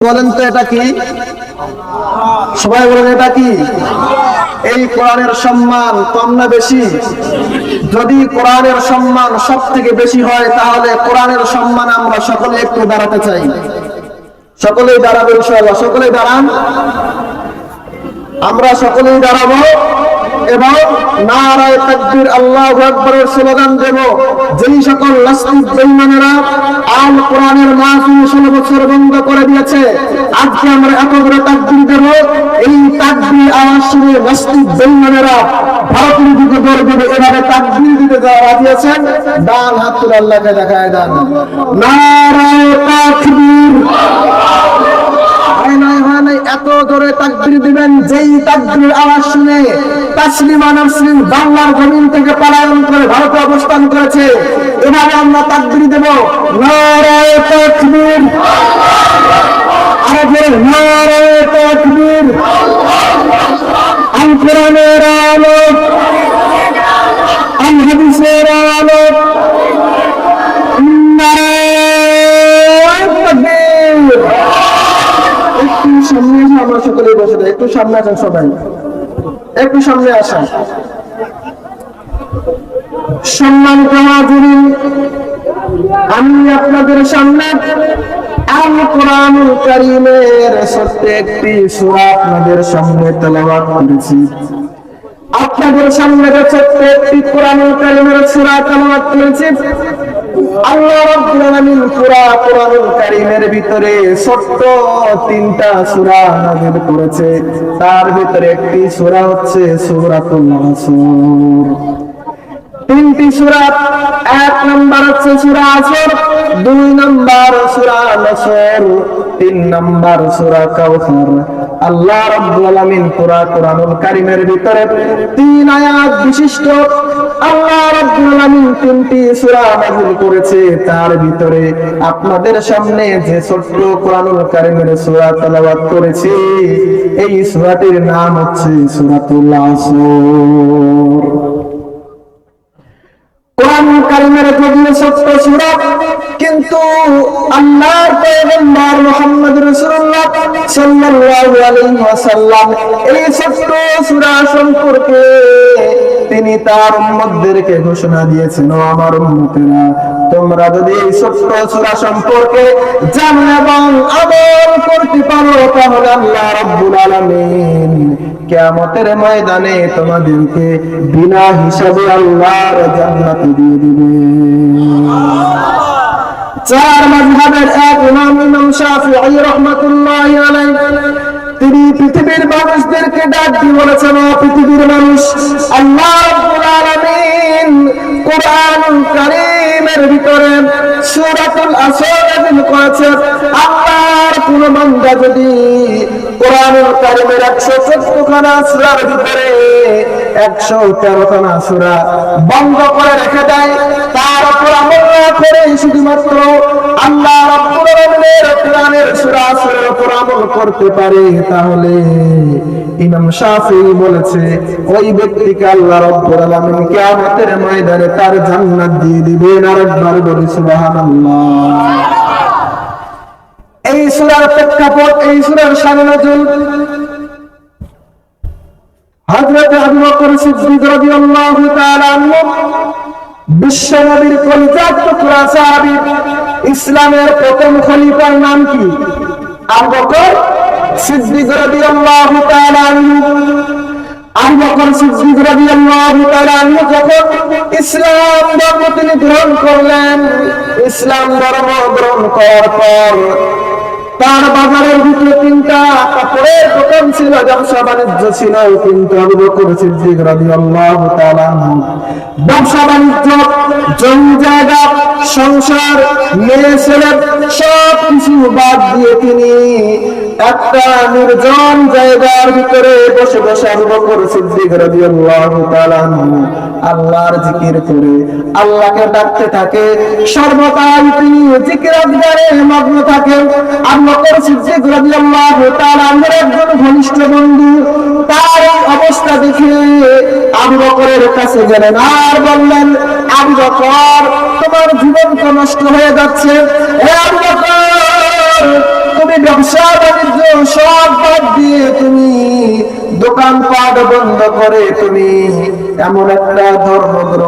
বলেন তো এটা কি? সবাই বলেন এটা কি? এই কোরআনের সম্মান কম না বেশি? যদি কোরআনের সম্মান সব থেকে বেশি হয় তাহলে কোরআনের সম্মান আমরা সকলে একটু দাঁড়াতে চাই। সকলেই দাঁড়াবো ইনশাআল্লাহ। সকলেই দাঁড়ান, আমরা সকলেই দাঁড়াবো এবং নারায়ে তাকবীর আল্লাহু আকবারের স্লোগান দেব। যেই সকল নাস্তিক বেঈমানেরা আল কোরআনের মাহফিল 16 বছর বন্ধ করে দিয়েছে, আজকে আমরা এত বড় তাকবীর দেব। এই তাকবীর আওয়াজ শুনে নাস্তিক বেঈমানেরা ভারতের দিকে দৌড় দেবে। এভাবে তাকবীর দিতে যারা রাজি আছেন ডান হাত তুলে আল্লাহকে দেখায় দেন। নারায়ে তাকবীর। এত জোরে তাকবীর দিবেন যেই তাকবীর আওয়াজ শুনে তাসলিমা নাসরিন বাংলার জমিন থেকে পলায়ন করে ভারতে অবস্থান করেছে। এভাবে আমরা তাকবীর দেব। নারায়ে তাকবীর। আরে নারায়ে তাকবীর। আল কোরআনের আলো, আল হাদিসের আলো। নারায়ে তাকবীর। একটু সামনে এসে আমরা সকলে বসে যাই। একটু সামনে আসেন, সবাই একটু সামনে আসেন। সম্মানিত হাজিরিন, আমি আপনাদের সামনে আল কোরআনুল কারীমের ছোট্ট একটি সূরা আপনাদের সামনে তেলাওয়াত করেছি। আপনাদের সামনে ছোট্ট একটি কোরআনুল কারীমের সূরা তেলাওয়াত করেছি। আল্লাহ রাব্বুল আলামিন পুরা কোরআনুল কারীমের ভিতরে ছোট্ট 3টা সূরা নাযিল করেছে। তার ভিতরে একটি সূরা হচ্ছে সূরাতুল আসর। 3টি সূরা, 1 নাম্বার হচ্ছে সূরা আসর, 2 নাম্বার সূরা নাসর, 3 নাম্বার সূরা কাউসার। আল্লাহ রাব্বুল আলামিন পুরা কোরআনুল কারীমের ভিতরে 3 আয়াত বিশিষ্ট আল্লাহ রাব্বুল আলামিন 3টি সূরা নাযিল করেছে। তার ভিতরে আপনাদের সামনে যে ছোট্ট কোরআনুল কারীমের সূরা তেলাওয়াত করেছি, এই সূরাটির নাম হচ্ছে সূরাতুল আসর। কোরআনুল কারীমের যদিও ছোট্ট সূরা, কিন্তু আল্লাহর পয়গম্বর মুহাম্মদ রাসূলুল্লাহ সাল্লাল্লাহু আলাইহি ওয়াসাল্লাম এই ছোট্ট সূরা সম্পর্কে তিনি তার উম্মতদেরকে ঘোষণা দিয়েছেন, ও আমার উম্মতেরা, তোমরা যদি এই ছোট্ট সূরা সম্পর্কে জানো এবং আমল করতে পারো তাহলে আল্লাহ রাব্বুল আলামিন কিয়ামতের ময়দানে তোমাদেরকে বিনা হিসাবে আল্লাহর জান্নাত দিয়ে দিবেন। 4 মাযহাবের এক ইমাম শাফিঈ রাহমাতুল্লাহি আলাইহি তিনি পৃথিবীর মানুষদেরকে ডাক দিয়ে বলেছেন, ও পৃথিবীর মানুষ, আল্লাহ রাব্বুল আলামিন কোরআনুল কারীমের ভিতরে সূরাতুল আসর নাযিল করেছেন। আল্লাহর কোন বান্দা যদি কোরআনুল কারীমের 114 খানা সূরার ভিতরে 113 খানা সূরা বন্ধ করে রেখে দেয়, তার উপর আমল না করে শুধুমাত্র আল্লাহ রাব্বুল আলামিনের কোরআনের সূরা আসরের উপর আমল করতে পারে, তাহলে ইমাম শাফিঈ বলেছে ওই ব্যক্তিকে আল্লাহ রাব্বুল আলামিন কিয়ামতের ময়দানে তার জান্নাত দিয়ে দিবেন। আরেকবার বলি সুবহানাল্লাহ। এই সূরার প্রেক্ষাপট, এই সূরার শানে নজুল হযরত আবু বকর সিদ্দিক রাদিয়াল্লাহু তাআলা আনহু বিশ্ব নবীর কলিজার টুকরা সাহাবী, ইসলামের প্রথম খলিফার নাম কি? আবু বকর সিদ্দিক রাদিয়াল্লাহু তাআলা আনহু। আবু বকর সিদ্দিক রাদিয়াল্লাহু তাআলা আনহু যখন ইসলাম ধর্ম তিনি গ্রহণ করলেন, ইসলাম ধর্ম গ্রহণ করার পর তার বাজারের ভিতরে 3টা কাপড়ের দোকান ছিল, ব্যবসা বাণিজ্য ছিল, কিন্তু আবু বকর সিদ্দিক রাদিয়াল্লাহু তাআলা ব্যবসা বাণিজ্য, জমি জায়গা, সংসার, মেয়ে ছেলে সব কিছু বাদ দিয়ে তিনি একটা নির্জন জায়গার ভিতরে বসে বসে আবু বকর সিদ্দিক রাদিয়াল্লাহু তাআলা আল্লাহর জিকির করে আল্লাহকে ডাকতে থাকে। সর্বদাই তিনি জিকির আজগারে মগ্ন থাকেন। আবু বকর সিদ্দিক রাদিয়াল্লাহু তাআলা একজন ঘনিষ্ঠ বন্ধু তার অবস্থা দেখে আবু বকরের কাছে গেলেন আর বললেন, আবু বকর, তোমার জীবন তো নষ্ট হয়ে যাচ্ছে। হে আবু বকর, তুমি ব্যবসা বাণিজ্য সব বাদ দিয়ে তুমি দোকানপাট বন্ধ করে তুমি এমন একটা ধর্ম গ্রহণ